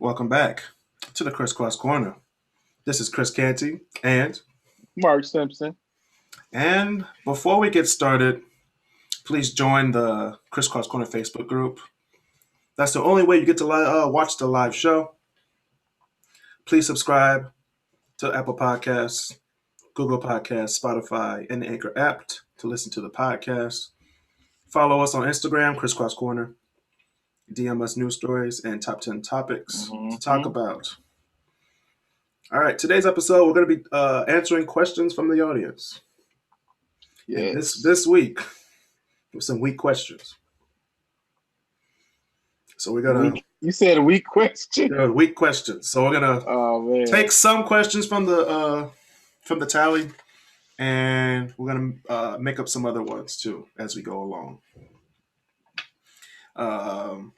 Welcome back to the Crisscross Corner. This is Chris Canty, Mark Simpson. and before we get started, please join the Crisscross Corner Facebook group. That's the only way you get to watch the live show. Please subscribe to Apple Podcasts, Google Podcasts, Spotify, and the Anchor app to listen to the podcast. Follow us on Instagram, Crisscross Corner. DM us news stories and top 10 topics to talk about. All right, today's episode, we're going to be answering questions from the audience. And this week, with some weak questions. So we're gonna. You said a weak question. Weak questions. So we're gonna take some questions from the tally, and we're gonna make up some other ones too as we go along. I'm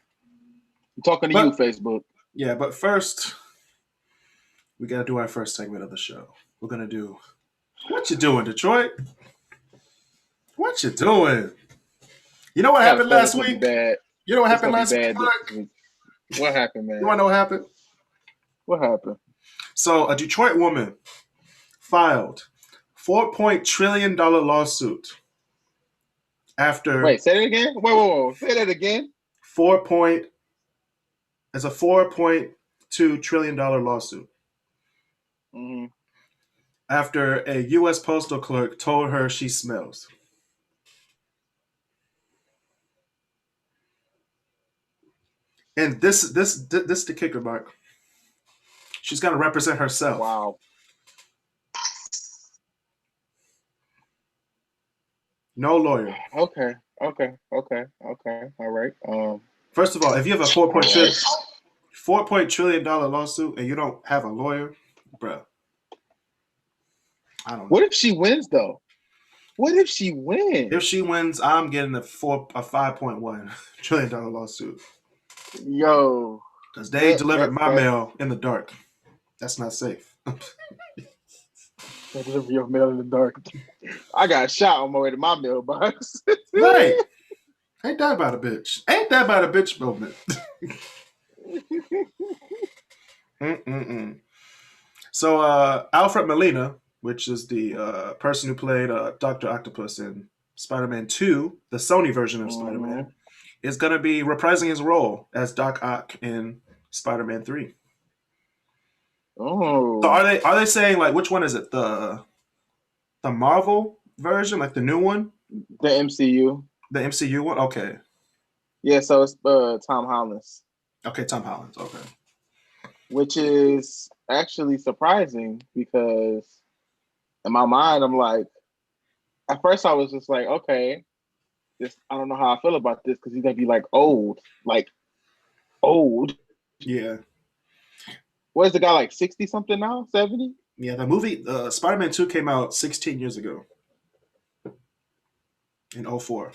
talking to you, Facebook. Yeah, but first, we gotta do our first segment of the show. We're gonna do what you doing, Detroit? What you doing? You know what happened last week? Bad. You know what happened last week? What happened, man? You want to know what happened? What happened? So, a Detroit woman filed $4 trillion lawsuit after. Wait, say it again. Whoa! Say that again. It's a $4.2 trillion lawsuit. Mm-hmm. After a U.S. postal clerk told her she smells. And this the kicker, Mark. She's got to represent herself. Wow. No lawyer. Okay. All right. First of all, if you have a $4 trillion lawsuit and you don't have a lawyer, bruh, I don't know. What if she wins, though? What if she wins? If she wins, I'm getting a $5.1 trillion lawsuit. Yo. Because they delivered my mail in the dark. That's not safe. They deliver your mail in the dark. I got shot on my way to my mailbox. Right. Ain't that about a bitch? Ain't that about a bitch moment? So, Alfred Molina, which is the person who played Dr. Octopus in Spider-Man 2, the Sony version of Spider-Man, is going to be reprising his role as Doc Ock in Spider-Man 3. Oh. So are they saying, like, which one is it? The Marvel version, like the new one? The MCU. The MCU one? Okay. Yeah, so it's Tom Holland. Okay, Tom Holland. Okay. Which is actually surprising because in my mind, I'm like, at first I was just like, okay, I don't know how I feel about this because he's going to be like old. Yeah. What is the guy, like 60-something now? 70? Yeah, the movie Spider-Man 2 came out 16 years ago. In 2004.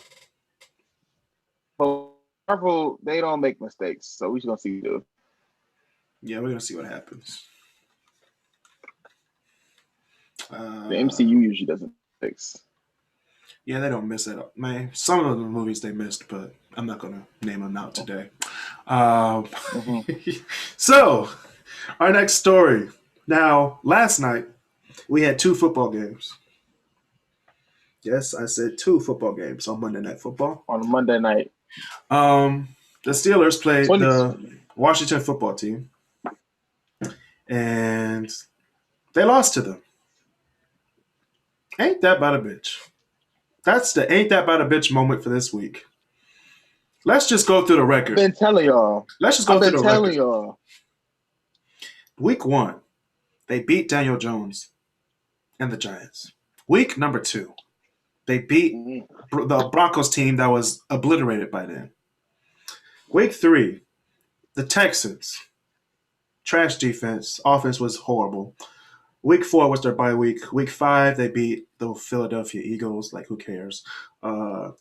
Well, Marvel, they don't make mistakes, so we're just going to see what. Yeah, we're going to see what happens. The MCU usually doesn't fix. Yeah, they don't miss it up. Man, some of the movies they missed, but I'm not going to name them out today. So, our next story. Now, last night, we had 2 football games. Yes, I said 2 football games on Monday Night Football. On Monday night. The Steelers played the Washington football team. And they lost to them. Ain't that about a bitch? That's the ain't that about a bitch moment for this week. Let's just go through the record. I've been telling y'all. Let's just go through the record. Week 1, they beat Daniel Jones and the Giants. Week number 2, they beat the Broncos team that was obliterated by then. Week 3, the Texans. Trash defense. Offense was horrible. Week 4 was their bye week. Week 5, they beat the Philadelphia Eagles. Like, who cares?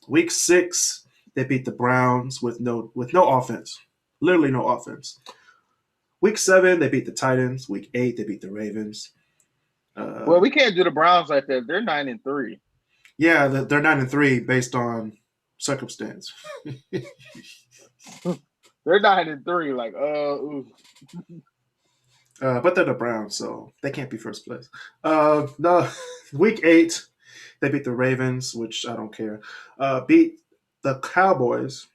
Week 6, they beat the Browns with no offense. Literally no offense. Week 7, they beat the Titans. Week 8, they beat the Ravens. Well, we can't do the Browns like that. They're 9-3. Yeah, they're 9-3 based on circumstance. They're They're 9-3. Like, ooh. But they're the Browns, so they can't be first place. No, week 8, they beat the Ravens, which I don't care. Beat the Cowboys,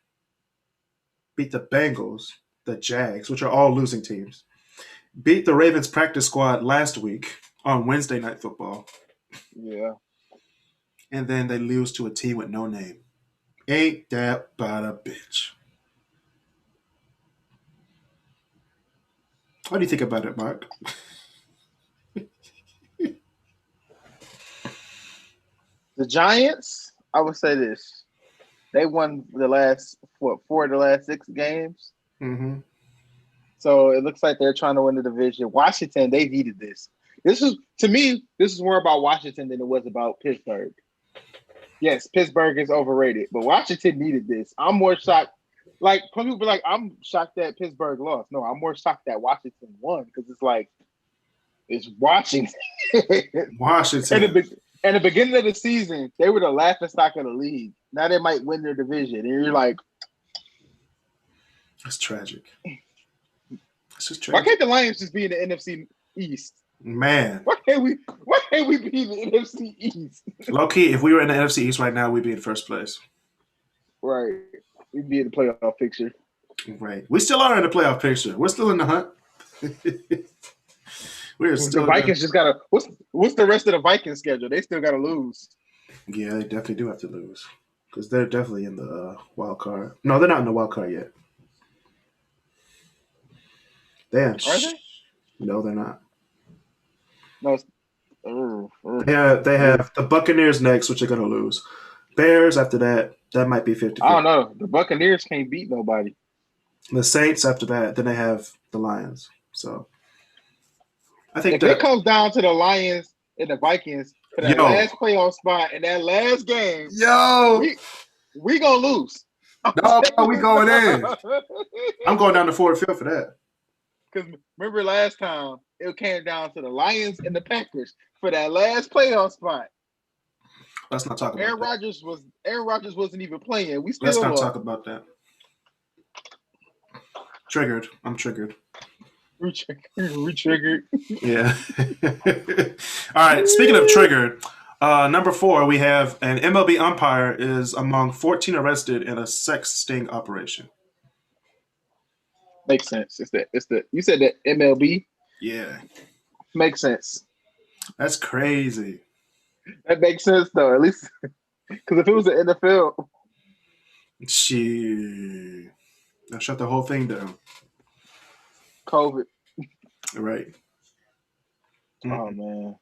beat the Bengals, the Jags, which are all losing teams. Beat the Ravens practice squad last week on Wednesday Night Football. Yeah. And then they lose to a team with no name. Ain't that about a bitch? What do you think about it, Mark? The Giants, I would say this. They won the last, 4 of the last 6 games. Mm-hmm. So it looks like they're trying to win the division. Washington, they needed this. To me, this is more about Washington than it was about Pittsburgh. Yes, Pittsburgh is overrated, but Washington needed this. I'm more shocked. Like, some people be like, I'm shocked that Pittsburgh lost. No, I'm more shocked that Washington won because it's like, it's Washington. Washington. In the beginning of the season, they were the laughingstock of the league. Now they might win their division. And you're like, It's tragic. It's just why tragic. can't the Lions just be in the NFC East? Man. Why can't we be in the NFC East? Low key, if we were in the NFC East right now, we'd be in first place. Right. We'd be in the playoff picture. Right. We still are in the playoff picture. We're still in the hunt. We're still the Vikings just gotta what's the rest of the Vikings schedule? They still gotta lose. Yeah, they definitely do have to lose. Because they're definitely in the wild card. No, they're not in the wild card yet. Are they? No, they're not. No. They have the Buccaneers next, which are going to lose. Bears after that. That might be 50. I don't know. The Buccaneers can't beat nobody. The Saints after that. Then they have the Lions. So I think if it comes down to the Lions and the Vikings for that last playoff spot in that last game, we gonna lose. No, we going in. I'm going down to Ford Field for that. Because remember last time it came down to the Lions and the Packers for that last playoff spot. Let's not talk about Aaron that. Aaron Rodgers wasn't even playing. Let's not talk about that. Triggered. I'm triggered. Re-triggered. Yeah. All right. Speaking of triggered, number 4, we have an MLB umpire is among 14 arrested in a sex sting operation. Makes sense. You said that MLB? Yeah. Makes sense. That's crazy. That makes sense though, at least because if it was the NFL, I'll shut the whole thing down. COVID. Right. Mm-hmm. Oh man.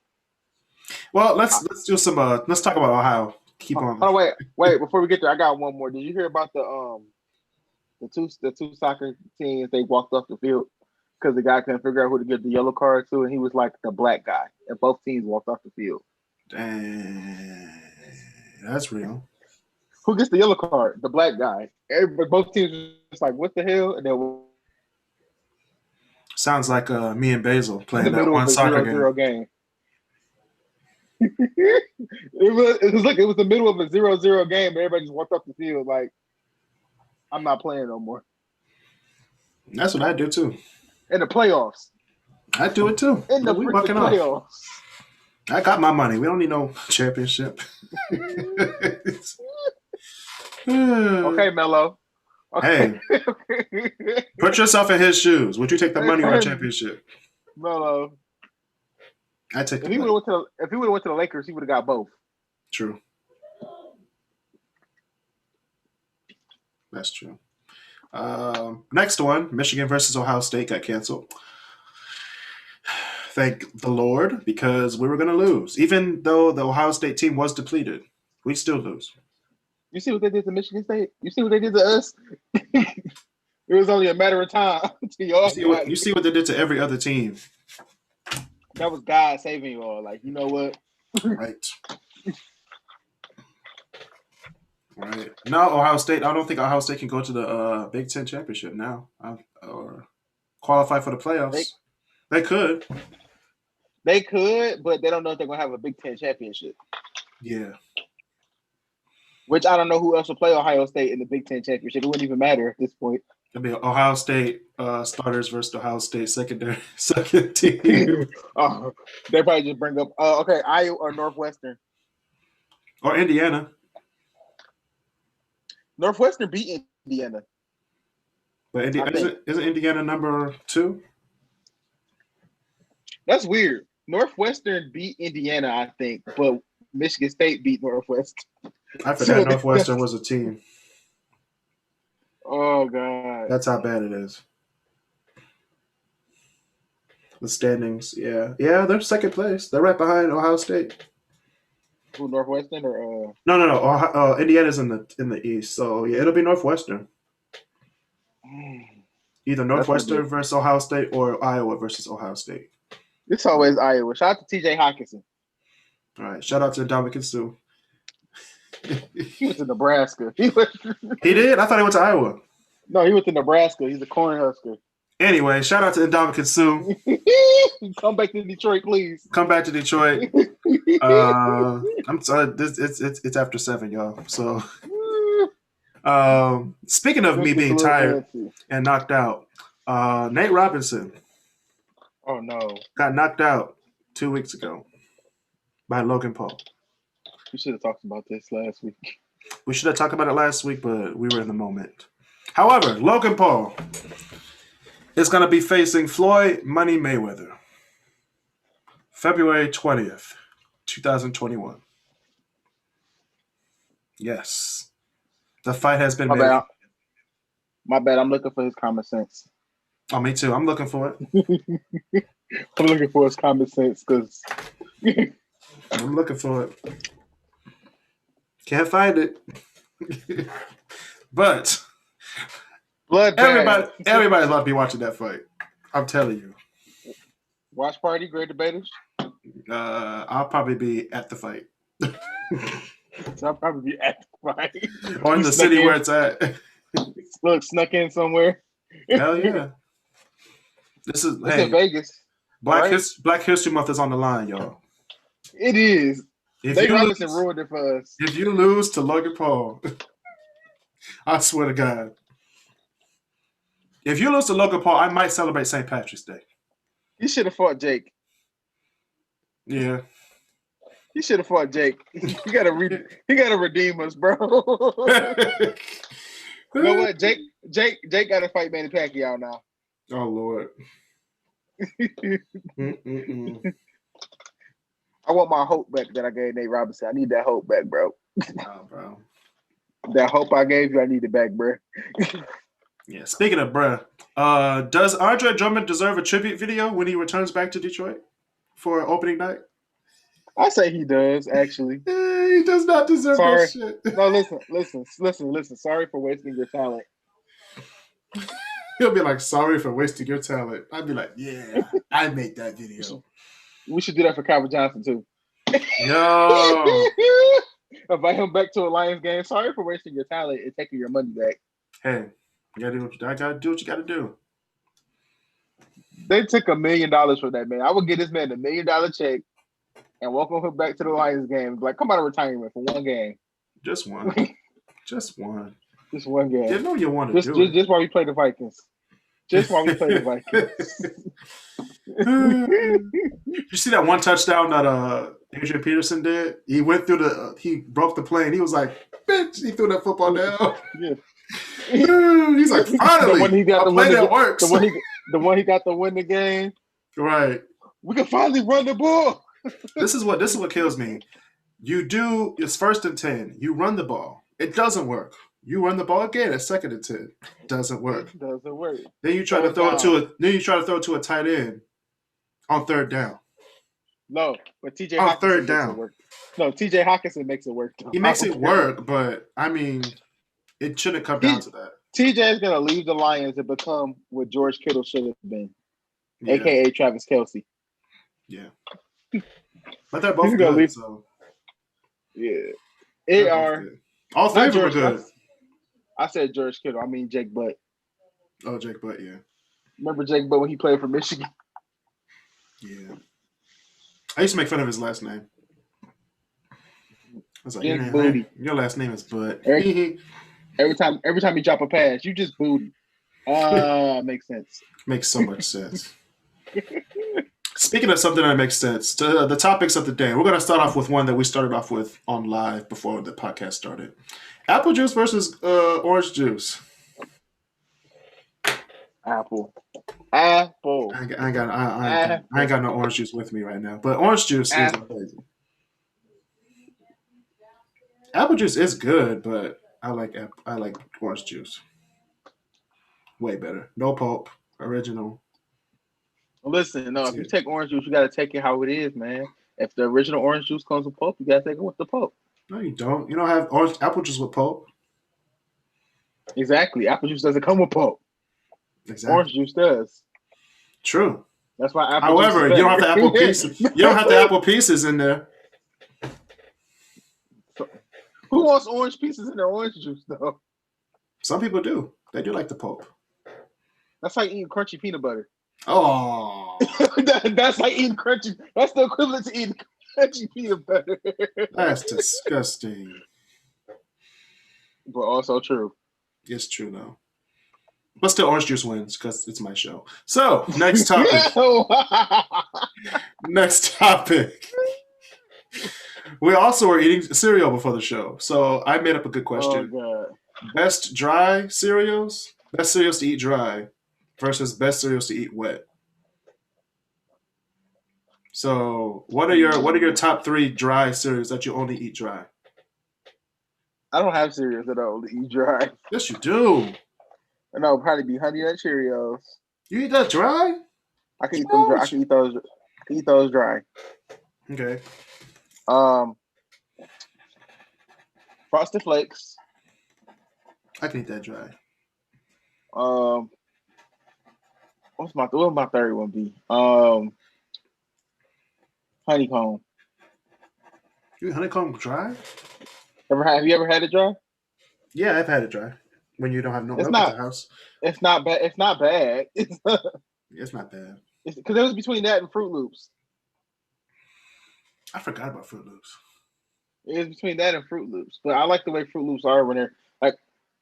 Well, let's do some. Let's talk about Ohio. Keep on. Oh wait! Before we get there, I got one more. Did you hear about the two soccer teams? They walked off the field because the guy couldn't figure out who to give the yellow card to, and he was like the black guy, and both teams walked off the field. Dang, that's real. Who gets the yellow card? The black guy. Both teams were just like, "What the hell?" And then sounds like me and Basil playing that one soccer game. It was the middle of a 0-0 game, but everybody just walked off the field like, I'm not playing no more. That's what I do too. In the playoffs. I do it too. In the playoffs. Off. I got my money. We don't need no championship. Okay, Mello. Okay. Hey, put yourself in his shoes. Would you take the money or a championship? Mello. I take. If he would have went to the Lakers, he would have got both. True. That's true. Next one, Michigan versus Ohio State got canceled. Thank the Lord, because we were going to lose. Even though the Ohio State team was depleted, we still lose. You see what they did to Michigan State? You see what they did to us? It was only a matter of time. You see what they did to every other team. That was God saving you all. Like, you know what? Right. Right. No, Ohio State. I don't think Ohio State can go to the Big Ten championship now or qualify for the playoffs. They could. They could, but they don't know if they're going to have a Big Ten championship. Yeah. Which I don't know who else will play Ohio State in the Big Ten championship. It wouldn't even matter at this point. It'll be Ohio State starters versus Ohio State second team, They probably just bring up. Okay, Iowa or Northwestern. or Indiana. Northwestern beat Indiana. But I think isn't Indiana number 2? that's weird. Northwestern beat Indiana, I think, but Michigan State beat Northwestern. I forgot So Northwestern was a team. oh god, That's how bad it is. The standings, yeah, they're second place. They're right behind Ohio State. who Northwestern or No. Indiana's in the East, so yeah, it'll be Northwestern. Either that's gonna be. Northwestern versus Ohio State or Iowa versus Ohio State. It's always Iowa. Shout out to T.J. Hawkinson. All right, shout out to Dominican Sue. He went to Nebraska. He did? I thought he went to Iowa. No, he went to Nebraska. He's a Cornhusker. Anyway, shout out to Dominican Sue. Come back to Detroit, please. Come back to Detroit. I'm sorry. It's after 7, y'all. So, speaking of me being tired and knocked out, Nate Robinson. Oh no! Got knocked out 2 weeks ago by Logan Paul. We should have talked about this last week. We should have talked about it last week, but we were in the moment. However, Logan Paul is going to be facing Floyd Money Mayweather February 20th, 2021. Yes. The fight has been made. My bad. I'm looking for his common sense. Oh, me too. I'm looking for it. I'm looking for his common sense because I'm looking for it. Can't find it. But everybody's about to be watching that fight. I'm telling you. Watch party, great debaters. I'll probably be at the fight. So I'll probably be at the fight. Or in the city where it's at. Look, snuck in somewhere. Hell yeah. It's in Vegas. Black History Month is on the line, y'all. It is. Nate Robinson ruined it for us. If you lose to Logan Paul, I swear to God. If you lose to Logan Paul, I might celebrate St. Patrick's Day. He should have fought Jake. Yeah. He should have fought Jake. He gotta redeem us, bro. You know what? Jake gotta fight Manny Pacquiao now. Oh Lord. I want my hope back that I gave Nate Robinson. I need that hope back, bro. Oh, bro. That hope I gave you, I need it back, bro. Yeah. Speaking of bruh, does Andre Drummond deserve a tribute video when he returns back to Detroit for opening night? I say he does, actually. He does not deserve that shit. No, listen. Sorry for wasting your talent. He'll be like, sorry for wasting your talent. I'd be like, yeah, I made that video. We should do that for Calvin Johnson, too. Yo. Invite him back to a Lions game. Sorry for wasting your talent and taking your money back. Hey, you gotta do what you gotta do. They took $1 million from that man. I would give this man $1 million check and welcome him back to the Lions game. Like, come out of retirement for one game. Just one. Just one. Just one game. You know you want to do it. Just while we play the Vikings. Just while we play the Vikings. You see that one touchdown that Adrian Peterson did? He went through he broke the plane. He was like, bitch, he threw that football down. Yeah. He's like, finally, a play that works. The one he got to win the game. Right. We can finally run the ball. This is what kills me. It's 1st and 10. You run the ball. It doesn't work. You run the ball again at 2nd and 10. Doesn't work. Doesn't work. Then you try to throw it to a tight end on 3rd down. No, but TJ on Hawkinson 3rd down. Work. No, TJ Hawkinson makes it work. He makes it work, but I mean, it shouldn't come down to that. TJ is gonna leave the Lions and become what George Kittle should have been, aka Travis Kelce. Yeah, but they're both good. So yeah, they are. Good. All 3 of them are good. I said George Kittle. I mean Jake Butt. Oh, Jake Butt, yeah. Remember Jake Butt when he played for Michigan? Yeah. I used to make fun of his last name. I was like, your last name is Butt. Every time you drop a pass, you just booty. Makes sense. Makes so much sense. Speaking of something that makes sense, the topics of the day. We're going to start off with one that we started off with on live before the podcast started. Apple juice versus orange juice. Apple. I ain't got no orange juice with me right now, but orange juice is amazing. Apple juice is good, but I like orange juice way better. No pulp, original. Listen, no, if you take orange juice, you gotta take it how it is, man. If the original orange juice comes with pulp, you gotta take it with the pulp. No, you don't. You don't have apple juice with pulp. Exactly. Apple juice doesn't come with pulp. Exactly. Orange juice does. True. That's why apple However, juice is you don't have the apple pieces. You don't have the apple pieces in there. Who wants orange pieces in their orange juice, though? Some people do. They do like the pulp. That's like eating crunchy peanut butter. Oh. That's like eating crunchy. That's the equivalent to eating crunchy peanut butter. That's disgusting. But also true. It's true, though. But still, orange juice wins because it's my show. So, next topic. Next topic. We also were eating cereal before the show. So, I made up a good question. Oh, God. Best dry cereals? Best cereals to eat dry versus best cereals to eat wet. So, what are your top 3 dry cereals that you only eat dry? I don't have cereals that I only eat dry. Yes, you do. No, probably be Honey Nut Cheerios. You eat that dry? I can eat them dry. I can eat those dry. Okay. Frosted Flakes. I can eat that dry. What my third one be? Honeycomb. You eat honeycomb dry? Have you ever had it dry? Yeah, I've had it dry. When you don't have no milk in the house. It's not bad. It's not bad. It's not bad. Because it was between that and Fruit Loops. I forgot about Fruit Loops. It was between that and Fruit Loops. But I like the way Fruit Loops are when they're like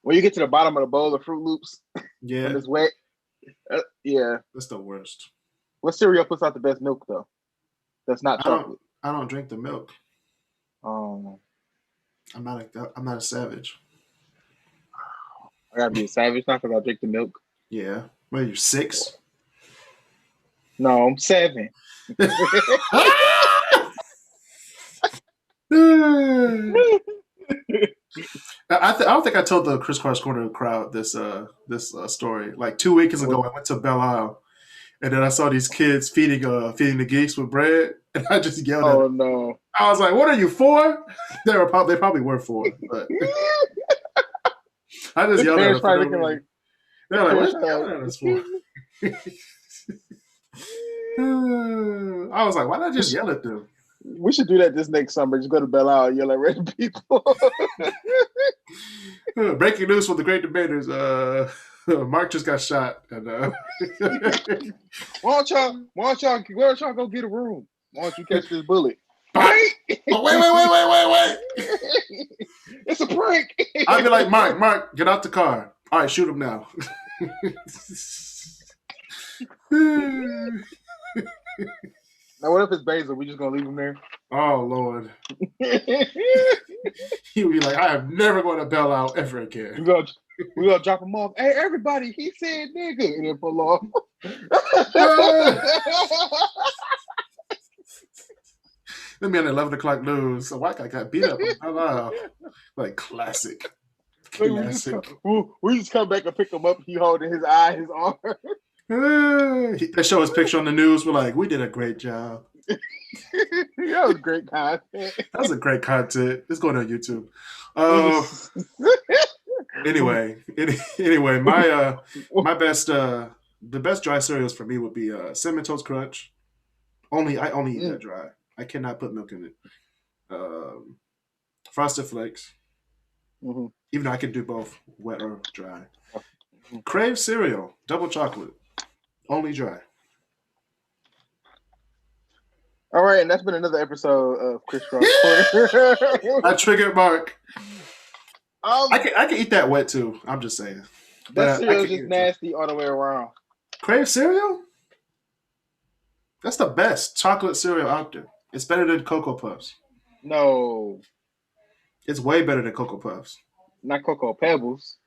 when you get to the bottom of the bowl of Fruit Loops. Yeah. When it's wet. Yeah. That's the worst. What cereal puts out the best milk though? That's not chocolate. I don't drink the milk. I'm not a savage. I gotta be a savage now because I drink the milk. Yeah. What are you, 6? No, I'm 7. I don't think I told the Chris Carr's Corner crowd this story. Like 2 weeks ago, I went to Belle Isle, and then I saw these kids feeding the geeks with bread, and I just yelled at them. Oh no! I was like, "What are you for?" They probably were 4, but I just yelled at them. They're like, "What are you yelling at us for?" I was like, "Why not just yell at them?" We should do that this next summer. Just go to Belle Isle and yell at random people. Breaking news for the great debaters. Mark just got shot. And, why don't y'all go get a room? Why don't you catch this bullet? Right? Oh, wait. It's a prank. I'd be like, Mark, get out the car. All right, shoot him now. Now, what if it's Basil? We just gonna leave him there? Oh, Lord. He would be like, I am never going to Belle Isle ever again. We're gonna drop him off. Hey, everybody, he said nigga. And then pull off. Let me on 11 o'clock news. So white guy got beat up in Belle Isle. Like, classic. We just come back and pick him up. He holding his eye, his arm. They show his picture on the news. We're like, we did a great job. That was great content. That was a great content. It's going on YouTube. Anyway, my best, the best dry cereals for me would be Cinnamon Toast Crunch. I only eat that dry. I cannot put milk in it. Frosted Flakes. Mm-hmm. Even though I can do both wet or dry. Crave cereal, double chocolate, only dry. All right, and that's been another episode of Chris Rock. I triggered Mark. I can eat that wet too. I'm just saying. That I cereal is can just eat it. nasty all the way around. Crave cereal? That's the best chocolate cereal out there. It's better than Cocoa Puffs. No, It's way better than Cocoa Puffs. not Cocoa Pebbles.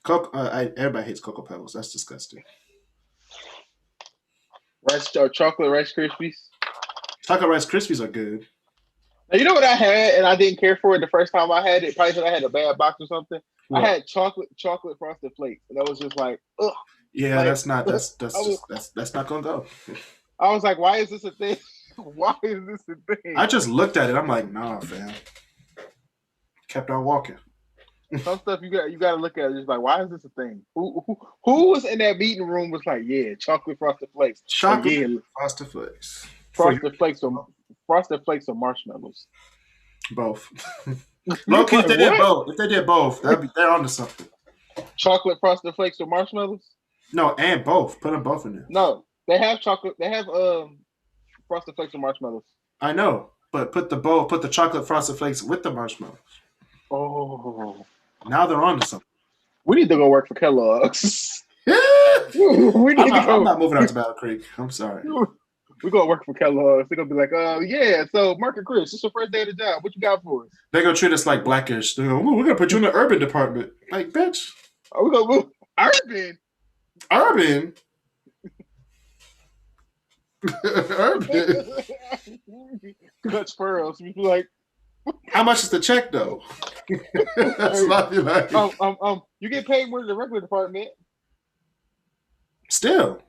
Everybody hates Cocoa Pebbles. That's disgusting. Chocolate Rice Krispies. Chocolate Rice Krispies are good. Now, you know what I had, and I didn't care for it the first time I had it. Probably because I had a bad box or something. I What? had chocolate frosted flakes, and that was just like, ugh. Yeah, Like, that's not. That's was, that's not gonna go. I was like, why is this a thing? Why is this a thing? I just looked at it. I'm like, nah, fam. Kept on walking. Some stuff you got to look at it, just like, why is this a thing? Who was in that meeting room was like, yeah, chocolate frosted flakes. Chocolate yeah, frosted flakes. frosted flakes or marshmallows. Both. Loki, if they did both, they're onto something. Chocolate frosted flakes or marshmallows? No, and both. Put them both in there. No, they have chocolate. They have frosted flakes or marshmallows. I know, but put the chocolate frosted flakes with the marshmallows. Oh, now they're onto something. We need to go work for Kellogg's. I'm not moving out to Battle Creek. I'm sorry. We're gonna work for Kellogg's. They're gonna be like, yeah. So Mark and Chris, it's your first day of the job. What you got for us? They're gonna treat us like Blackish. They're gonna, we're gonna put you in the urban department. Like, bitch. Are we gonna move urban? Urban. Urban. Clutch pearls. You like, how much is the check though? That's what I feel like. You get paid more than the regular department. Still,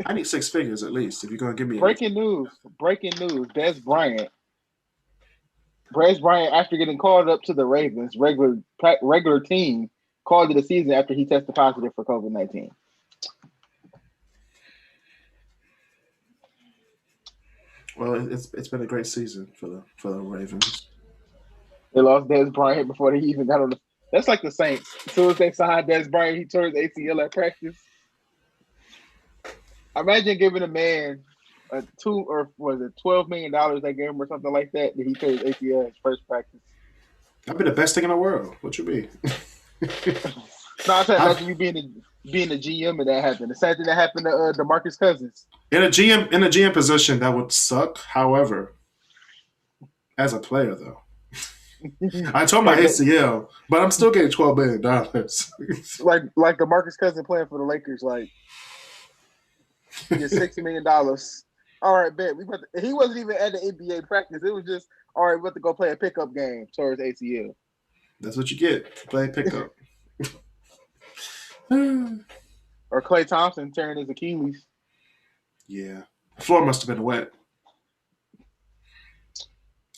I need 6 figures at least if you're gonna give me. Breaking news! Des Bryant, after getting called up to the Ravens regular team, called it a season after he tested positive for COVID-19. Well, it's been a great season for the Ravens. They lost Des Bryant before they even got on the. That's like the Saints. As soon as they signed Des Bryant, he tore his ACL at practice. Imagine giving a man a $12 million they gave him or something like that he tore his ACL his first practice. That'd be the best thing in the world. What you be? No, I said imagine you being the GM and that happened. The same thing that happened to DeMarcus Cousins. In a GM position, that would suck. However, as a player though, I tore my ACL, but I'm still getting $12 million. like DeMarcus Cousins playing for the Lakers, like get $60 million. All right, bet he wasn't even at the NBA practice. It was just all right. We have to go play a pickup game towards ACL. That's what you get. Play pickup. Or Klay Thompson tearing his Achilles. Yeah, the floor must have been wet.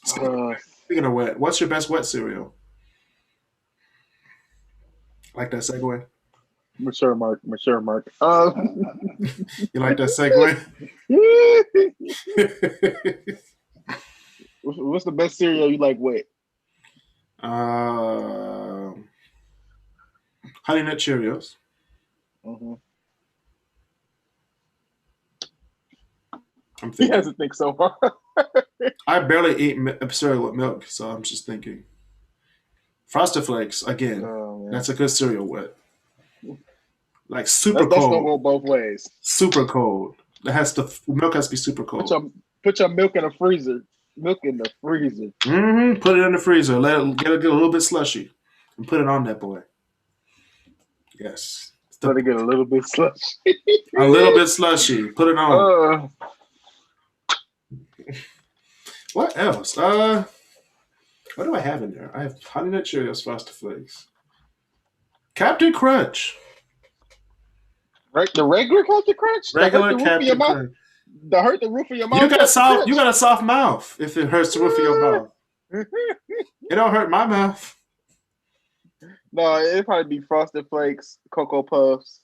Speaking of wet, what's your best wet cereal? Like that segue? Mature Mark. You like that segue? What's the best cereal you like wet? Honey Nut Cheerios. Mm-hmm. He hasn't think so far. I barely eat cereal with milk, so I'm just thinking. Frosted Flakes, again. That's a good cereal wet. Like super cold. That's gonna go both ways. Super cold. Milk has to be super cold. Put your milk in the freezer. Milk in the freezer. Mm-hmm. Put it in the freezer. Let it get a little bit slushy, and put it on that boy. Yes. Let it get a little bit slushy. A little bit slushy. Put it on. What else? What do I have in there? I have Honey Nut Cheerios, Frosted Flakes, Captain Crunch. The regular Captain Crunch. Regular Captain Crunch. To hurt the roof of your mouth. You got a soft mouth. If it hurts the roof of your mouth, it don't hurt my mouth. No, it'd probably be Frosted Flakes, Cocoa Puffs,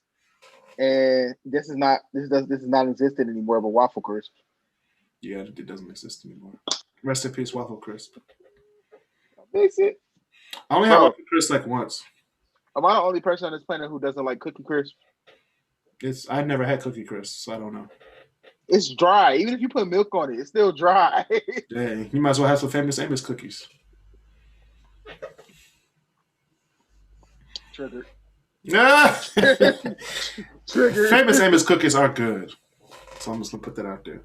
and this is not existent anymore. But Waffle Crisp. Yeah, it doesn't exist anymore. Rest in peace, Waffle Crisp. Fix it. I only had Waffle Crisp like once. Am I the only person on this planet who doesn't like Cookie Crisp? I never had Cookie Crisp, so I don't know. It's dry. Even if you put milk on it, it's still dry. Dang, you might as well have some Famous Amos cookies. Triggered. Triggered. Famous Amos cookies are good. So I'm just gonna put that out there.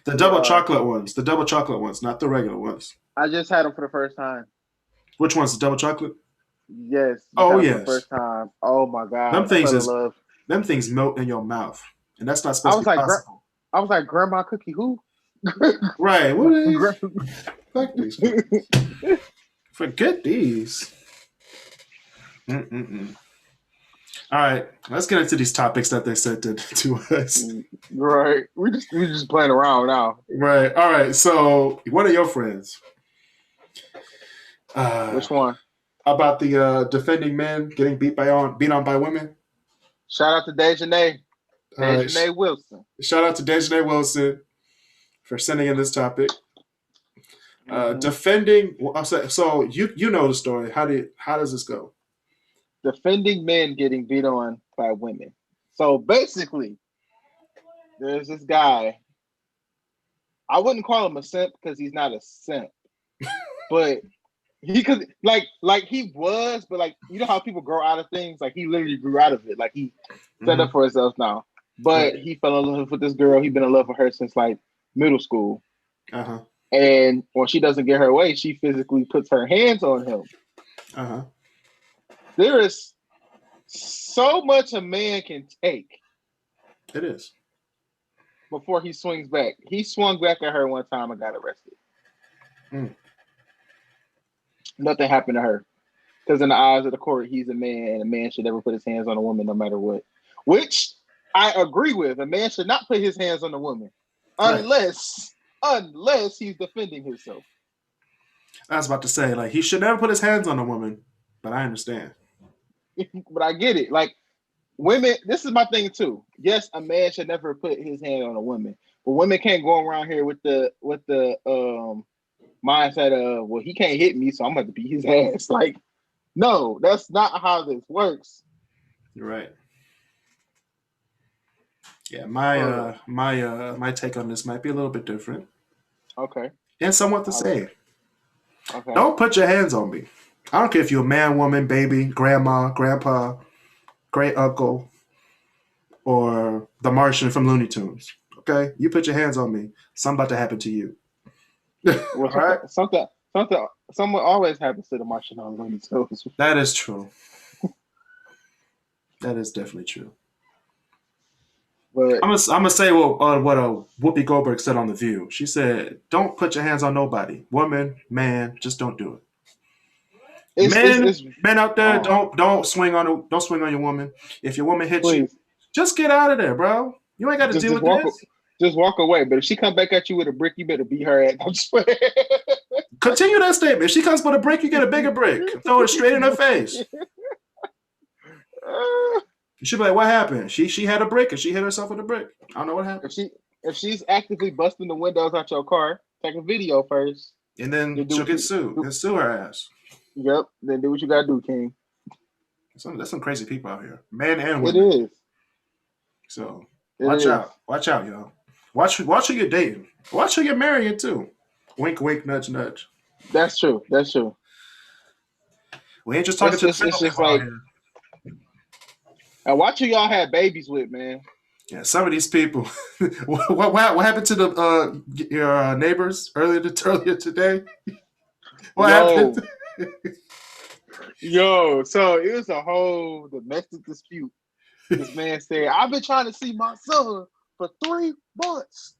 The double chocolate ones. The double chocolate ones, not the regular ones. I just had them for the first time. Which one's the double chocolate? Yes, just Oh had them for the yes. first time. Oh my Them god, I things fell in is love. them things melt in your mouth. And that's not I supposed to was be like, possible. Grandma cookie who? Right. What are these? Gra- Fuck these cookies. Forget these. Mm-mm-mm. All right, let's get into these topics that they sent to us. Right, we just playing around now. Right. All right. So, one of your friends, Which one? about the defending men getting beat on by women. Shout out to Dejanay. All right. Dejanay Wilson. Shout out to Dejanay Wilson for sending in this topic. Defending. So you know the story. How does this go? Defending men getting beat on by women. So basically, there's this guy. I wouldn't call him a simp because he's not a simp, but he could like he was, but like you know how people grow out of things. Like he literally grew out of it. Like he set up for himself now. But he fell in love with this girl. He's been in love with her since like middle school. Uh-huh. And when she doesn't get her way, she physically puts her hands on him. Uh-huh. There is so much a man can take. It is. Before he swings back. He swung back at her one time and got arrested. Nothing happened to her. Because in the eyes of the court, he's a man, and a man should never put his hands on a woman no matter what. Which I agree with. A man should not put his hands on a woman unless he's defending himself. I was about to say, like, he should never put his hands on a woman, but I understand. But I get it. Like, women, this is my thing too. Yes, a man should never put his hand on a woman, but women can't go around here with the mindset of, well, he can't hit me, so I'm going to beat his ass. Like, no, that's not how this works. You're right. Yeah, my take on this might be a little bit different. Okay. And somewhat the same. Okay. Don't put your hands on me. I don't care if you're a man, woman, baby, grandma, grandpa, great uncle, or the Martian from Looney Tunes. Okay? You put your hands on me, something about to happen to you. Well, right? Something always happens to the Martian on Looney Tunes. That is true. That is definitely true. But I'm gonna say what Whoopi Goldberg said on The View. She said, "Don't put your hands on nobody, woman, man. Just don't do it. Men out there, don't swing on your woman. If your woman hits you, just get out of there, bro. You ain't got to deal with this. Just walk away. But if she come back at you with a brick, you better beat her ass. I'm just Continue that statement. If she comes with a brick, you get a bigger brick. Throw it straight in her face. You should be like, what happened? She had a brick and she hit herself with a brick. I don't know what happened. If she's actively busting the windows out your car, take a video first. And then she'll get sued and sue her ass. Yep. Then do what you gotta do, King. There's some crazy people out here. Men and women. It is. So watch out. Watch out, y'all. Watch who you're dating. Watch who you're marrying too. Wink, wink, nudge, nudge. That's true. We ain't just talking to the single people out here. And watch who y'all had babies with, man. Yeah, some of these people. what happened to your neighbors earlier today? What happened? So it was a whole domestic dispute. This man said, "I've been trying to see my son for 3 months.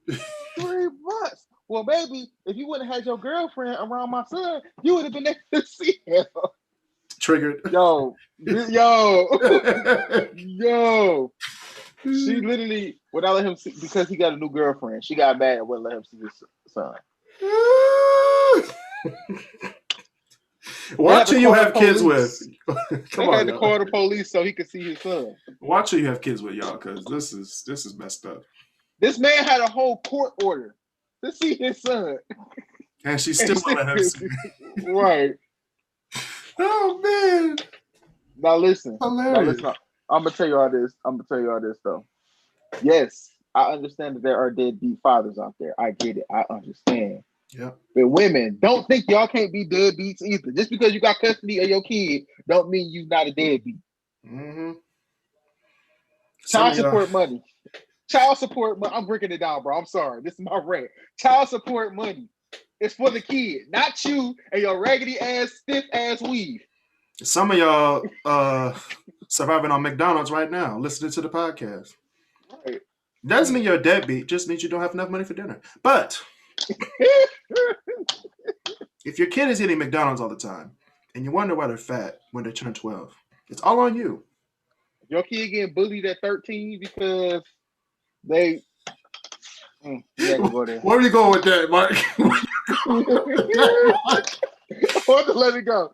3 months. Well, baby, if you wouldn't have had your girlfriend around my son, you would have been able to see him." Triggered. Yo. She literally would not let him see because he got a new girlfriend. She got mad and wouldn't let him see his son. Watch who you have kids with. They had to call the police so he could see his son. Watch who you have kids with, y'all, because this is messed up. This man had a whole court order to see his son. And she still won't let him see. Right. Oh man. Now listen. Hilarious. I'm gonna tell you all this though. Yes, I understand that there are deadbeat fathers out there. I get it. I understand. Yeah. But women, don't think y'all can't be deadbeats either. Just because you got custody of your kid, don't mean you're not a deadbeat. Mm-hmm. Child support money. Child support money. I'm breaking it down, bro. I'm sorry. This is my rant. Child support money. It's for the kid, not you and your raggedy ass, stiff ass weave. Some of y'all surviving on McDonald's right now, listening to the podcast. Right. Doesn't mean you're a deadbeat. Just means you don't have enough money for dinner. But if your kid is eating McDonald's all the time and you wonder why they're fat when they turn 12, it's all on you. Your kid getting bullied at 13 because they. Go there. Where are you going with that, Mark? I want to let it go.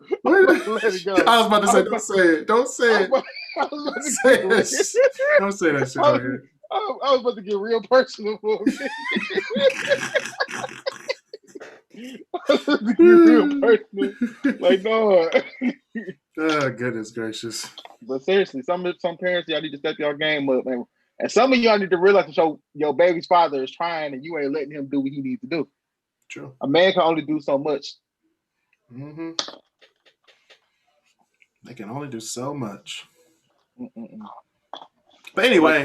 I was about to say, don't say it. Don't say it. Don't say that shit out here. I was about to get real personal for a minute. Real personal. Like, no. Oh, goodness gracious. But seriously, some parents, y'all need to step your game up, man. And some of y'all need to realize that your baby's father is trying and you ain't letting him do what he needs to do. True. A man can only do so much. Mm-hmm. They can only do so much. Mm-mm. But anyway.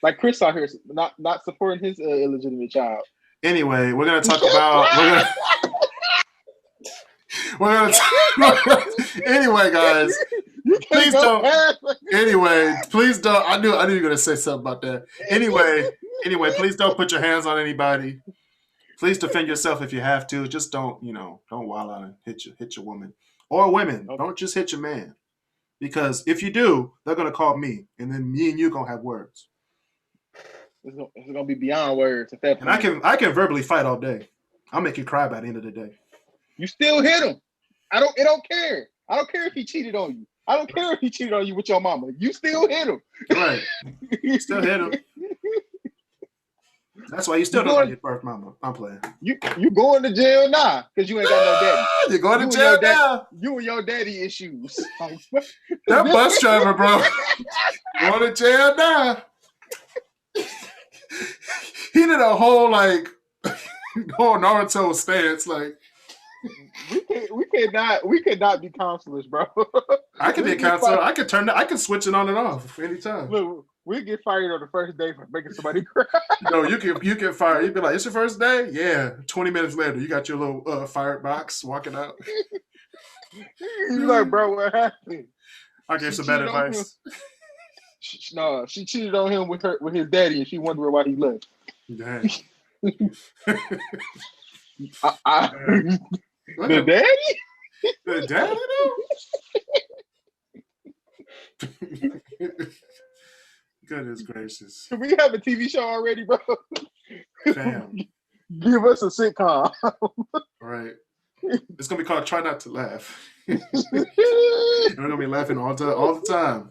Like Kris out here not supporting his illegitimate child. Anyway, we're going to talk about... Anyway, guys. Please don't. Anyway, please don't. I knew you were gonna say something about that. Anyway, please don't put your hands on anybody. Please defend yourself if you have to. Just don't wild out and hit your woman or women. Okay. Don't just hit your man, because if you do, they're gonna call me, and then me and you gonna have words. It's gonna be beyond words. And I can verbally fight all day. I'll make you cry by the end of the day. You still hit him. It don't care. I don't care if he cheated on you. I don't care if he cheated on you with your mama. You still hit him. Right. You still hit him. That's why you still don't like your first mama. I'm playing. You going to jail now because you ain't got no daddy. You're going to jail now. You and your daddy issues. That bus driver, bro. Going to jail now. He did a whole Naruto stance like. We cannot be counselors, bro. I can be a counselor. I can switch it on and off anytime. Look, we get fired on the first day for making somebody cry. No, you get fired. You'd be like, "It's your first day?" Yeah. 20 minutes later, you got your little fired box walking out. You're like, bro, what happened? I gave some bad advice. No, she cheated on him with his daddy, and she wondered why he left. Dang. The daddy? The daddy, though? Goodness gracious. Can we have a TV show already, bro? Damn. Give us a sitcom. Right. It's going to be called Try Not to Laugh. We're going to be laughing all the time.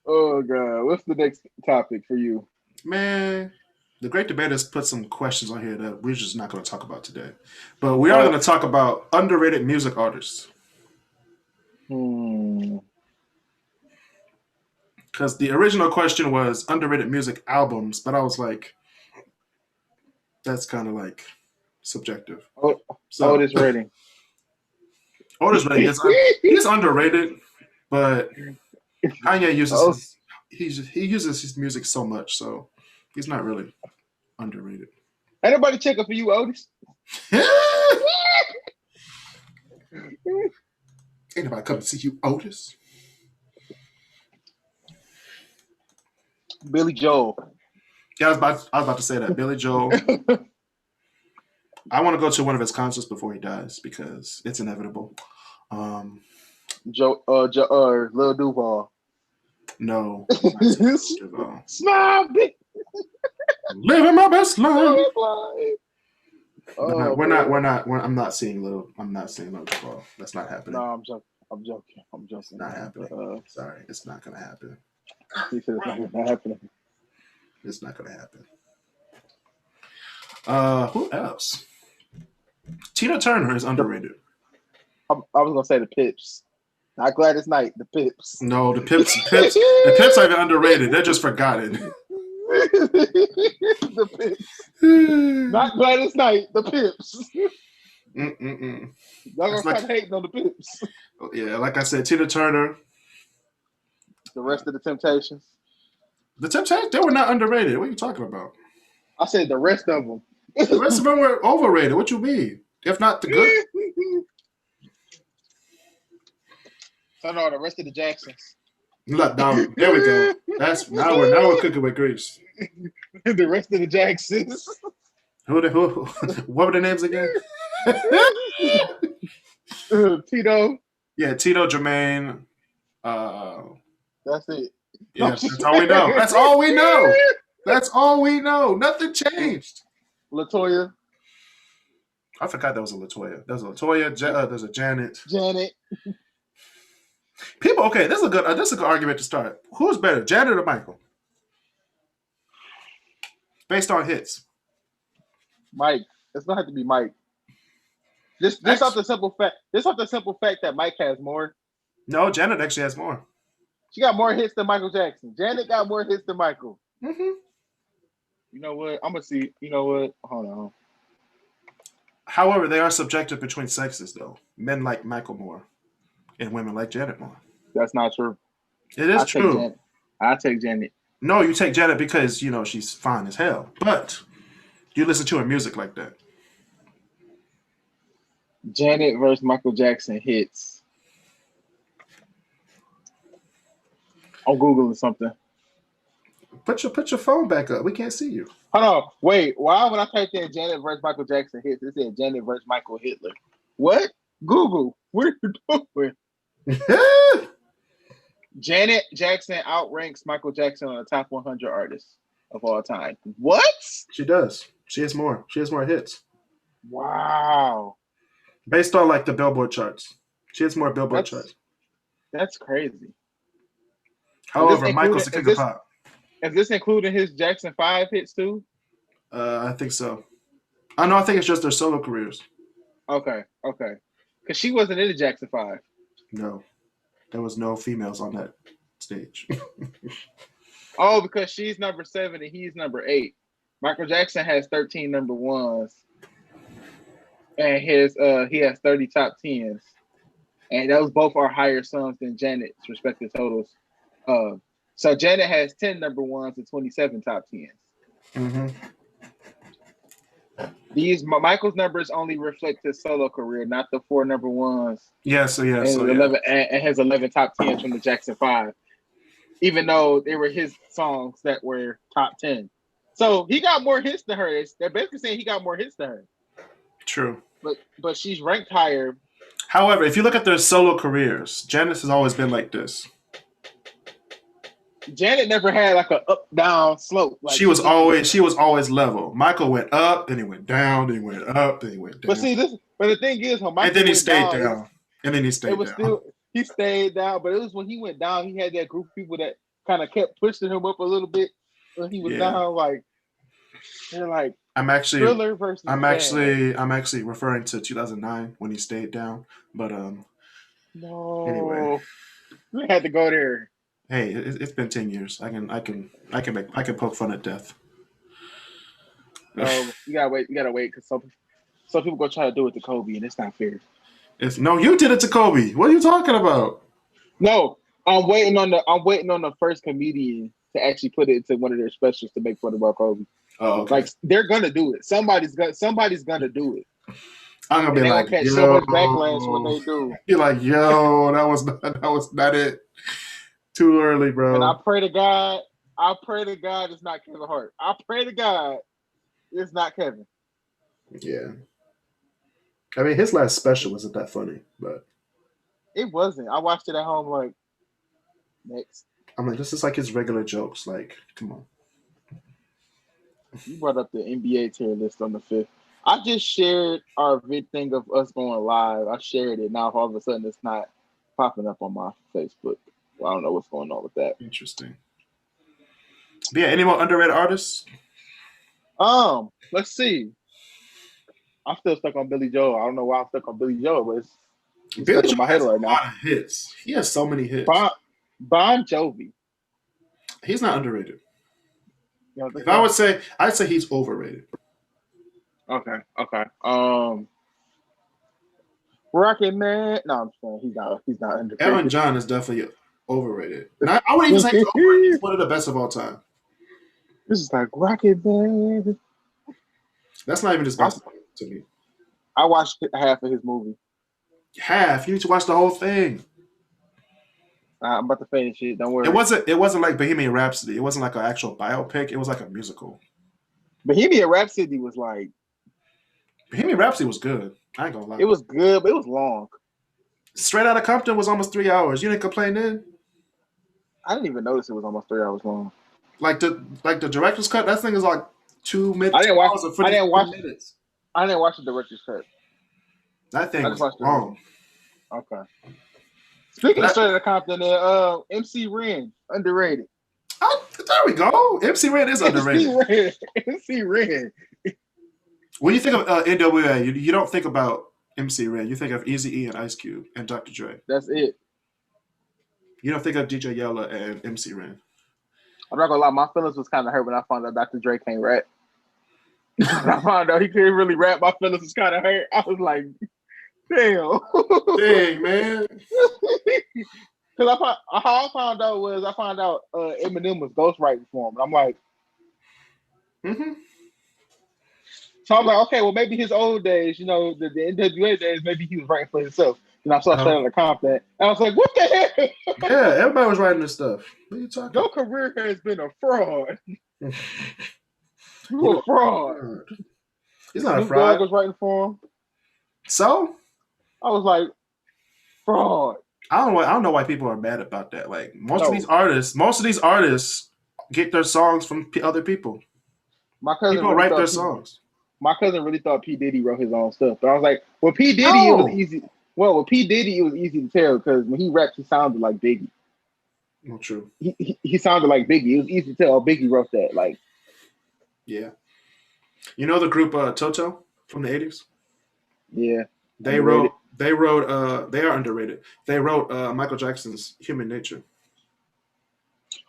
Oh, God. What's the next topic for you? Man, the Great Debaters put some questions on here that we're just not going to talk about today. But we are going to talk about underrated music artists. Because the original question was underrated music albums, but I was like, that's kind of like subjective. Otis Redding. Otis Redding he's underrated, but Kanye uses he uses his music so much, so he's not really underrated. Anybody checking for you, Otis? Ain't nobody come to see you, Otis. Billy Joel. Yeah, I was about to say that. Billy Joel. I want to go to one of his concerts before he dies because it's inevitable. Lil Duval. No. Snap it. Living my best life. I'm not seeing Lil Duval. That's not happening. No, I'm joking. It's not happening. Sorry, it's not gonna happen. He said it's not happening. It's not gonna happen. Who else? Tina Turner is underrated. I was gonna say the Pips. Not Gladys Knight, the Pips. No, the Pips the Pips are even underrated. They're just forgotten. The Pips. Not Gladys Knight, the Pips. Y'all gonna stop hating on the Pips. Yeah, like I said, Tina Turner. The rest of the Temptations. The Temptations, they were not underrated. What are you talking about? I said the rest of them. The rest of them were overrated. What you mean? If not the good. So no, the rest of the Jacksons. Look, now there we go. Now we're cooking with grease. The rest of the Jacksons. Who? What were the names again? Tito. Yeah, Tito, Jermaine. That's it. Yeah, that's all we know. That's all we know. That's all we know. Nothing changed. Latoya. I forgot there was a Latoya. There's a Latoya. There's a Janet. Janet. People, okay, this is a good argument to start. Who's better, Janet or Michael? Based on hits. Mike. It's gonna have to be Mike. This off the simple fact. That Mike has more. No, Janet actually has more. She got more hits than Michael Jackson. Janet got more hits than Michael. Mm-hmm. You know what? I'm gonna see. You know what? Hold on. However, they are subjective between sexes, though. Men like Michael more, and women like Janet more. That's not true. It is true. I'll take Janet. No, you take Janet because she's fine as hell. But you listen to her music like that. Janet versus Michael Jackson hits. I'm Googling something. Put your phone back up. We can't see you. Hold on. Wait. Why when I typed in Janet versus Michael Jackson hits, it said Janet versus Michael Hitler. What? Google. What are you doing? Janet Jackson outranks Michael Jackson on the top 100 artists of all time. What? She does. She has more. She has more hits. Wow. Based on the Billboard charts. She has more Billboard charts. That's crazy. However, Michael's the king of pop. Is this including his Jackson 5 hits too? I think so. I think it's just their solo careers. Okay. Because she wasn't in the Jackson 5. No. There was no females on that stage. Oh, because she's number 7 and he's number 8. Michael Jackson has 13 number 1s. And he has 30 top 10s. And those both are higher sums than Janet's respective totals. So Janet has 10 number 1s and 27 top 10s. Mm-hmm. Michael's numbers only reflect his solo career, not the 4 number 1s. And has 11 top 10s from the Jackson 5. Even though they were his songs that were top 10. So he got more hits than her. They're basically saying he got more hits than her. True. But she's ranked higher. However, if you look at their solo careers, Janet has always been like this. Janet never had an up-down slope. She was always level. Michael went up, then he went down, then he went up, then he went down. But the thing is, Michael and then he stayed down. And then he stayed down. He stayed down, but it was when he went down, he had that group of people that kind of kept pushing him up a little bit. When he was down, they're like, I'm actually Thriller versus I'm actually referring to 2009 when he stayed down. But no. Anyway, we had to go there. Hey, it's been 10 years. I can poke fun at death. You gotta wait because some people go try to do it to Kobe, and it's not fair. You did it to Kobe. What are you talking about? No, I'm waiting on the first comedian to actually put it into one of their specials to make fun about Kobe. Oh, okay. They're gonna do it. Somebody's gonna do it. I'm gonna be like, catch so much backlash when they do. You're like, yo, that was not it. Too early, bro. And I pray to God it's not Kevin Hart. I pray to God it's not Kevin. Yeah. I mean, his last special wasn't that funny, but it wasn't. I watched it at home next. I'm like, this is his regular jokes. Come on. You brought up the NBA tier list on the 5th. I just shared our vid thing of us going live. I shared it. Now all of a sudden it's not popping up on my Facebook. Well, I don't know what's going on with that. Interesting. But yeah, any more underrated artists? Let's see. I'm still stuck on Billy Joel. I don't know why I'm stuck on Billy Joel, but it's stuck in my head right now. A lot of hits. He has so many hits. Bon Jovi. He's not underrated. I would say, I'd say he's overrated. Okay. Rocket Man. No, I'm saying he's not underrated. Elton John is definitely overrated. I wouldn't even say he's overrated. He's one of the best of all time. This is like Rocket Man. That's not even his best to me. I watched half of his movie. Half? You need to watch the whole thing. I'm about to finish it. Don't worry. It wasn't like Bohemian Rhapsody. It wasn't like an actual biopic. It was like a musical. Bohemian Rhapsody was like. Bohemian Rhapsody was good. I ain't gonna lie. It was good, but it was long. Straight Outta Compton was almost 3 hours. You didn't complain then? I didn't even notice it was almost 3 hours long. Like the director's cut, that thing is like 2 minutes. I didn't watch minutes. I didn't watch the director's cut. That thing was long. Okay. Speaking of Straight Outta Compton, MC Ren, underrated. Oh, there we go. MC Ren is underrated. MC Ren. When you think of NWA, you don't think about MC Ren. You think of Eazy-E and Ice Cube and Dr. Dre. That's it. You don't think of DJ Yella and MC Ren. I'm not gonna lie, my feelings was kind of hurt when I found out Dr. Dre can't rap. I found out he couldn't really rap. My feelings was kind of hurt. I was like, damn. Dang, man. Because how I found out Eminem was ghostwriting for him. And I'm like, So I'm like, okay, well, maybe his old days, the NWA days, maybe he was writing for himself. And I saw Straight Outta Compton. And I was like, what the hell? Yeah, everybody was writing this stuff. What are you talking Your career has been a fraud. You're a fraud. He's not a fraud. Dogg was writing for him. So? I was like, fraud. I don't know why people are mad about that. Like most of these artists get their songs from other people. People write their songs. My cousin really thought P. Diddy wrote his own stuff. But I was like, well, P. Diddy, it was easy. Well, with P. Diddy, it was easy to tell because when he rapped, he sounded like Biggie. Not true. He sounded like Biggie. It was easy to tell Biggie wrote that. Like, yeah. You know the group Toto from the 80s? Yeah. They are underrated. They wrote Michael Jackson's Human Nature.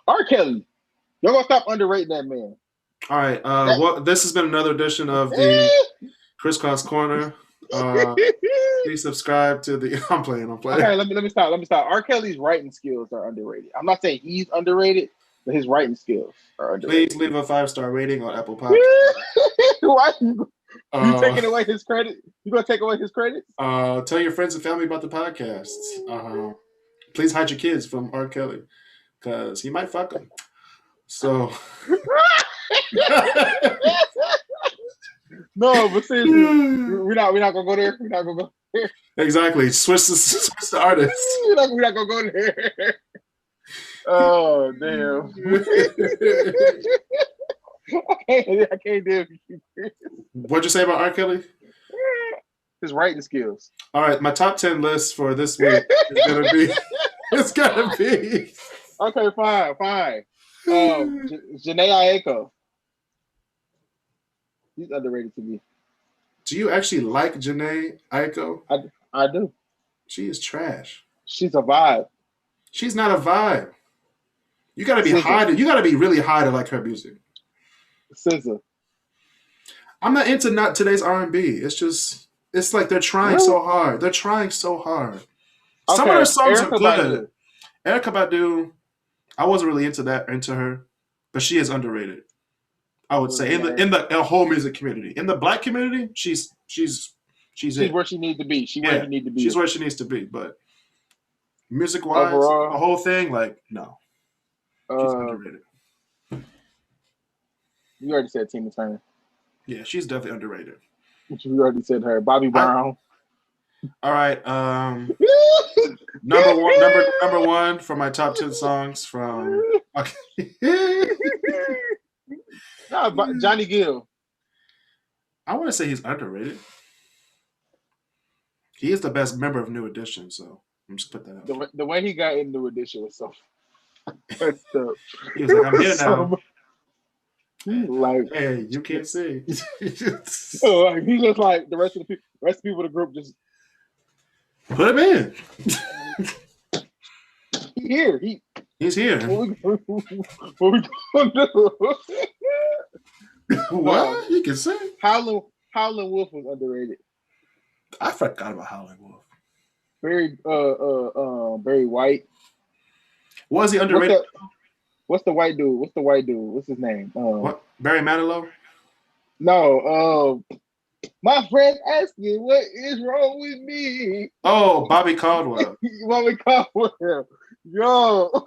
R. Kelly. You're gonna stop underrating that man. All right. Well, this has been another edition of the Crisscross Corner. Please subscribe to the. I'm playing. Okay, let me stop. R. Kelly's writing skills are underrated. I'm not saying he's underrated, but his writing skills are underrated. Please leave a 5-star rating on Apple Podcasts. Why you taking away his credit? You gonna take away his credit? Tell your friends and family about the podcast. Please hide your kids from R. Kelly because he might fuck them. So. No, but seriously, we're not gonna go there. We're not gonna go there. Exactly. Switch the artist. We're not gonna go there. Oh damn! I can't do it. What'd you say about R. Kelly? His writing skills. All right, my top 10 list for this week is gonna be. It's gonna be. Okay, fine. Jhené Aiko. He's underrated to me. Do you actually like Jhené Aiko? I do. She is trash. She's a vibe. She's not a vibe. You gotta be high. You gotta be really high to like her music. SZA. I'm not into today's R&B. It's like they're trying so hard. They're trying so hard. Some of their songs are good. Erykah Badu, I wasn't really into her, but she is underrated. I would say in the whole music community, in the Black community, she's where she needs to be. She's where she needs to be. But music wise, the whole thing, like no, she's underrated. You already said Tina Turner. Yeah, she's definitely underrated. You already said her. Bobby Brown. All right. Number one for my top 10 songs from. Okay. No, Johnny Gill. I want to say he's underrated. He is the best member of New Edition, so I'm just put that out. The way he got in New Edition was so messed up. He was like, I'm here now. Like, hey, you can't see. He looks like the rest of the people in the group just put him in. He's here. What we gonna do? What? You can say Howlin' Wolf was underrated. I forgot about Howlin' Wolf. Barry White. Was he underrated? What's the white dude? What's his name? What? Barry Manilow? No. My friend asking, what is wrong with me? Oh, Bobby Caldwell. Bobby Caldwell. Yo.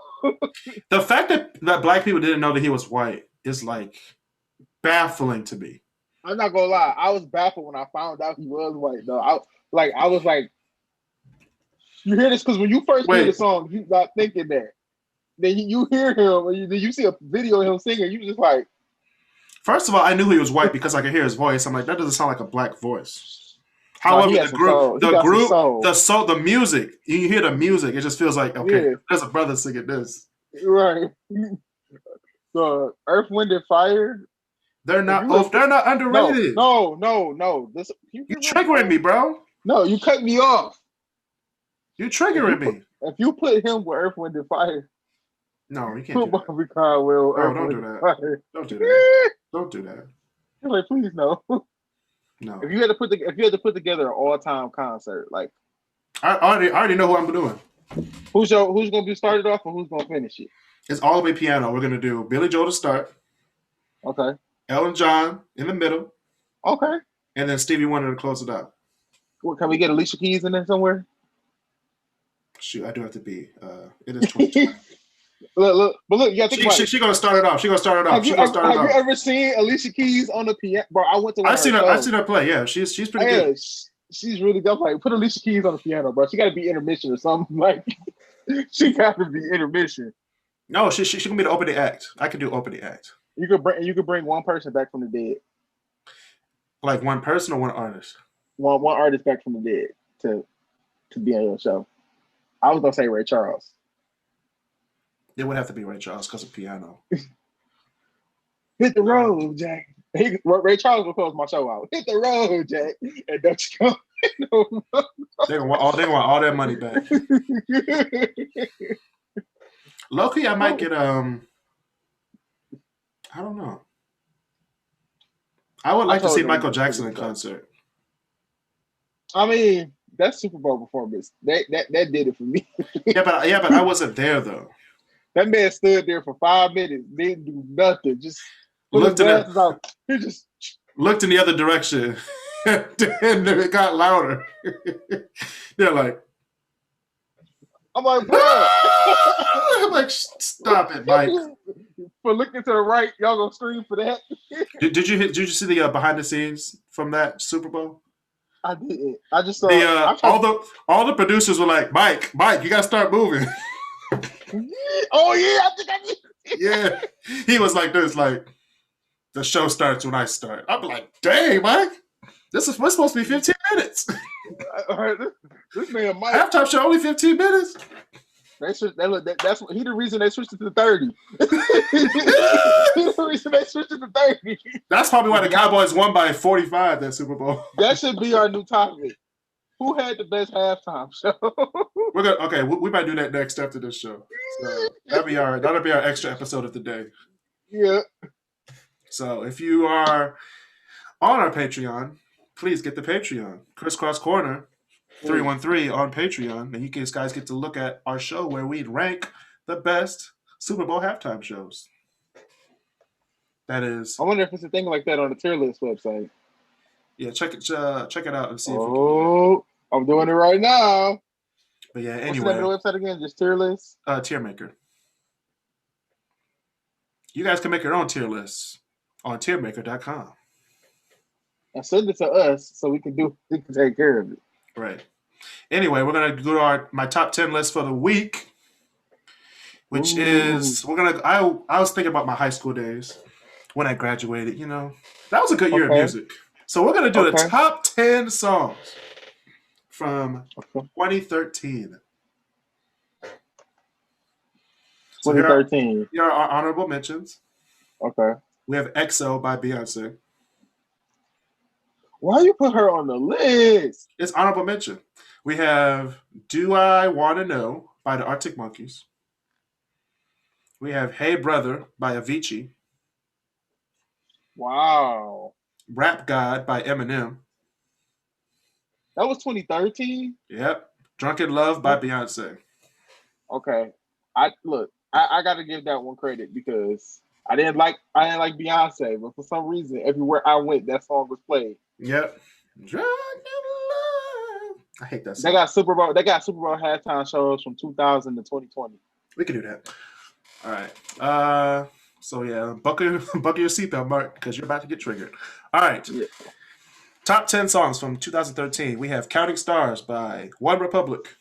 The fact that black people didn't know that he was white is like baffling to me. I'm not gonna lie. I was baffled when I found out he was white, though. I was like, you hear this? Because when you first hear the song, you're not thinking that. Then you hear him, and then you see a video of him singing, you just like. First of all, I knew he was white because I could hear his voice. I'm like, that doesn't sound like a black voice. However, the music, you hear the music, it just feels like, okay, there's a brother singing this. Right. So Earth, Wind, and Fire. They're not underrated. No. You're triggering me, bro. No, you cut me off. You're triggering me. If you put him with Earth, Wind, and Fire. No, you can't do that. Bobby Caldwell. Oh, don't do that. Don't do that. Don't do that. You're like, please no. No. If you had to put together an all-time concert, like I already know who I'm doing. Who's gonna be started off and who's gonna finish it? It's all the way piano. We're gonna do Billy Joel to start. Okay. Elton John in the middle. Okay. And then Stevie Wonder to close it out. Well, can we get Alicia Keys in there somewhere? Shoot, I do have to be. It is 2020. Look, you gotta think about it. She's gonna start it off. Have you ever seen Alicia Keys on the piano? Bro, I went to. I've seen her play. Yeah, she's pretty good. She's really good. Like, put Alicia Keys on the piano, bro. She got to be intermission or something. Like, she got to be intermission. No, she can be the opening act. I can do opening act. You could bring one person back from the dead. Like one person or one artist? One artist back from the dead to be on your show. I was gonna say Ray Charles. It would have to be Ray Charles because of piano. Hit the road, Jack. Ray Charles will close my show out. Hit the road, Jack. And don't you come. They want all their money back. Low-key, I might get I don't know. I would like to see Michael Jackson in concert. I mean, that Super Bowl performance, that did it for me. yeah, but I wasn't there though. That man stood there for 5 minutes, didn't do nothing, just looked in the other direction, and it got louder. They're like, I'm like, bro. I'm like, stop it, Mike. For looking to the right, y'all gonna scream for that? Did you see the behind the scenes from that Super Bowl? I didn't. I just saw all the producers were like, Mike, you gotta start moving. Oh yeah, I think I did. Yeah, he was like this, like the show starts when I start. I'm like, dang, Mike, we're supposed to be 15 minutes. This man, Mike, halftime show only 15 minutes. That's the reason they switched it to 30. He's the reason they switched it to 30. That's probably why the Cowboys won by 45 that Super Bowl. That should be our new topic. Who had the best halftime show? We might do that next after this show. So that'll be our extra episode of the day. Yeah. So if you are on our Patreon, please get the Patreon. Crisscross Corner 313 on Patreon, and you guys get to look at our show where we rank the best Super Bowl halftime shows. That is. I wonder if it's a thing like that on the tier list website. Yeah, check it out and see. I'm doing it right now. But yeah, anyway. What's the name of the website again? Just tier list? Tier Maker. You guys can make your own tier lists on tiermaker.com. And send it to us so we can take care of it. Right. Anyway, we're gonna go to my top 10 list for the week, which is I was thinking about my high school days when I graduated. You know, that was a good year of music. So we're gonna do the top 10 songs from 2013. 2013. Here are our honorable mentions. Okay. We have EXO by Beyonce. Why you put her on the list? It's honorable mention. We have Do I Wanna Know by the Arctic Monkeys. We have Hey Brother by Avicii. Wow. Rap God by Eminem. That was 2013? Yep. Drunken Love by Beyonce. Okay. I got to give that one credit because I didn't like Beyonce, but for some reason, everywhere I went, that song was played. Yep. Drug in love. I hate that song. They got Super Bowl halftime shows from 2000 to 2020. We can do that. All right. So yeah, buckle your seatbelt, Mark, because you're about to get triggered. All right. Yeah. Top 10 songs from 2013. We have "Counting Stars" by One Republic.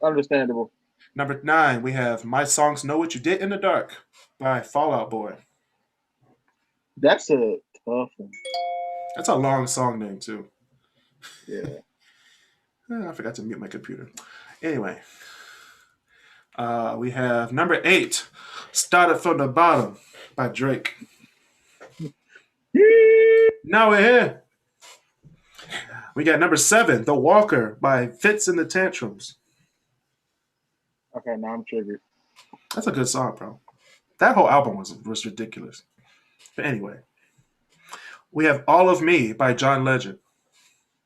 Understandable. Number 9, we have "My Songs Know What You Did in the Dark" by Fall Out Boy. That's a tough one. That's a long song name too. Yeah. I forgot to mute my computer. Anyway, we have number 8, "Started from the Bottom" by Drake. Now we're here. We got number 7, "The Walker" by Fitz and the Tantrums. Okay, now I'm triggered. That's a good song, bro. That whole album was ridiculous. But anyway, we have "All of Me" by John Legend.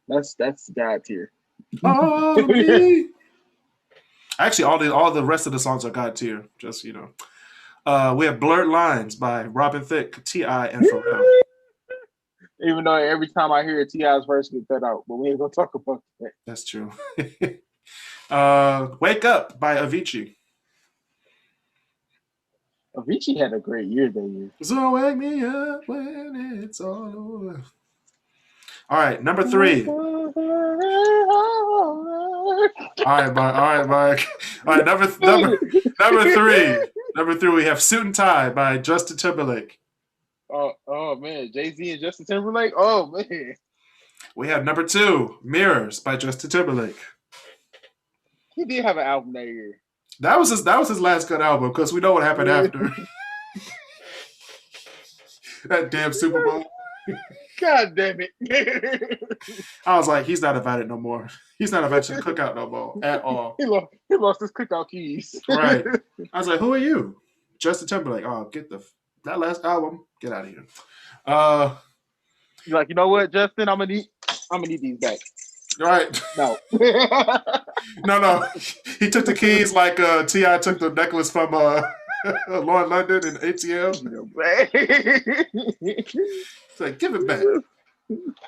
That's God tier. All of me. Actually, all the rest of the songs are God tier. Just we have "Blurred Lines" by Robin Thicke, T.I., and Pharrell. Even though every time I hear T.I.'s verse get cut out, but we ain't gonna talk about that. That's true. "Wake Up" by Avicii. Avicii had a great year that year. So wake me up when it's all over. All right, number 3. All right, Mark. All right, number 3. Number 3, we have "Suit and Tie" by Justin Timberlake. Oh man, Jay-Z and Justin Timberlake. Oh man. We have number 2, "Mirrors" by Justin Timberlake. He did have an album that year. That was his last good album because we know what happened after. That damn Super Bowl. God damn it. I was like, he's not invited no more. He's not invited to the cookout no more at all. He lost his cookout keys. Right. I was like, who are you? Justin Timberlake. Oh, get that last album. Get out of here. You're like, you know what, Justin? I'm gonna need these back. Right. No. No. He took the keys like T.I. took the necklace from Lauren London and ATL. It's like, give it back.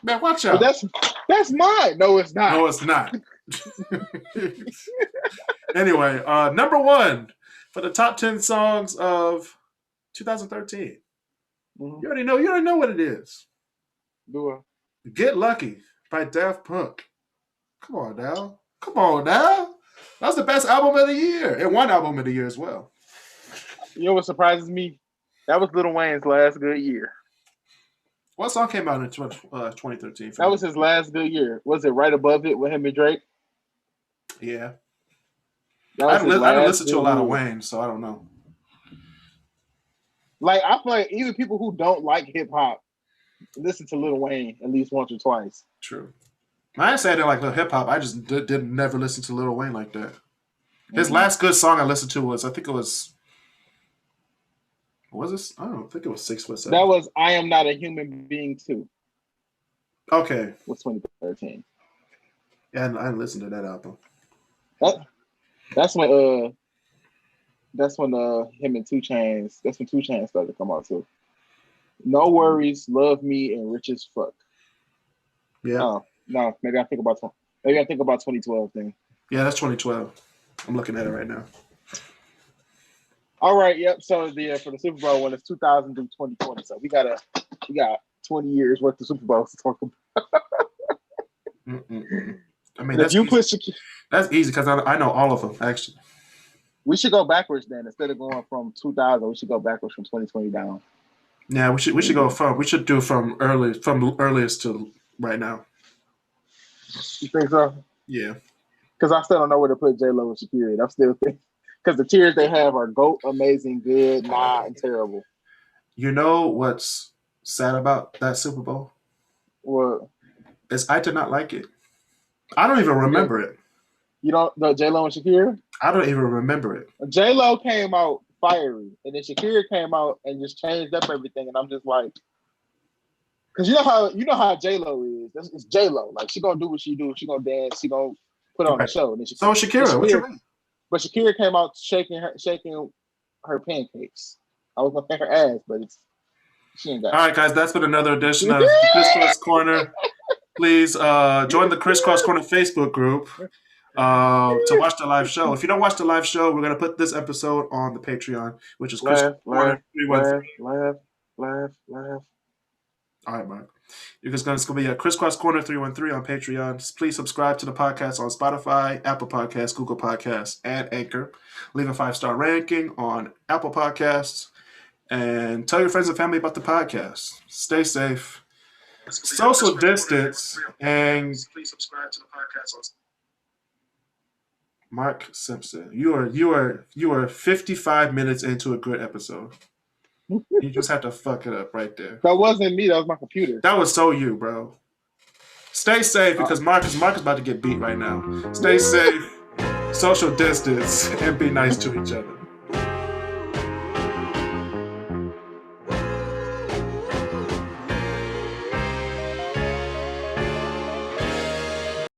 Man, watch out. But that's mine. No, it's not. No, it's not. Anyway, number 1 for the top 10 songs of 2013. Mm-hmm. You already know what it is. Do I? "Get Lucky" by Daft Punk. Come on now. That's the best album of the year. And one album of the year as well. You know what surprises me? That was Lil Wayne's last good year. What song came out in 2013? That was his last good year. Was it right above it with him and Drake? Yeah. I haven't listened to a lot of Wayne, so I don't know. Like, I feel like even people who don't like hip-hop listen to Lil Wayne at least once or twice. True. I didn't say I didn't like hip hop. I just didn't never listen to Lil Wayne like that. His last good song I listened to was, I think it was. What was this? I don't think it was 6'7". That was "I Am Not a Human Being" too. Okay. Was 2013. Yeah, I didn't listen to that album. That's when him and 2 Chainz. That's when 2 Chainz started to come out too. "No Worries," "Love Me," and "Rich as Fuck." Yeah. No, maybe I think about 2012 then. Yeah, that's 2012. I'm looking at it right now. All right, yep. So for the Super Bowl one, it's 2000 to 2020. So we got 20 years worth of Super Bowls to talk about. I mean, that's easy because I know all of them actually. We should go backwards then instead of going from 2000. We should go backwards from 2020 down. Yeah, we should go from. We should do from earliest to right now. You think so? Yeah. Because I still don't know where to put J-Lo and Shakira. I'm still thinking because the tiers they have are GOAT, amazing, good, nah, and terrible. You know what's sad about that Super Bowl? What? Is I did not like it. I don't even remember it. You don't know J-Lo and Shakira? I don't even remember it. J-Lo came out fiery, and then Shakira came out and just changed up everything, and I'm just like, because you know how J-Lo is. It's J-Lo. Like, she gonna do what she do. She gonna dance. She gonna put on the show. And then so Shakira, what you mean? But Shakira came out shaking her pancakes. I was gonna say her ass, but she ain't got. All right, guys, that's been another edition of the Crisscross Corner. Please join the Crisscross Corner Facebook group to watch the live show. If you don't watch the live show, we're gonna put this episode on the Patreon, which is Crisscross Corner 313. Laugh. All right, Mark. It's going to be a Crisscross Corner 313 on Patreon. Please subscribe to the podcast on Spotify, Apple Podcasts, Google Podcasts, and Anchor. Leave a 5-star ranking on Apple Podcasts. And tell your friends and family about the podcast. Stay safe. Social distance. And please subscribe to the podcast on Mark Simpson. You are 55 minutes into a good episode. You just have to fuck it up right there. That wasn't me. That was my computer. That was so you, bro. Stay safe because Mark is about to get beat right now. Stay safe, social distance, and be nice to each other.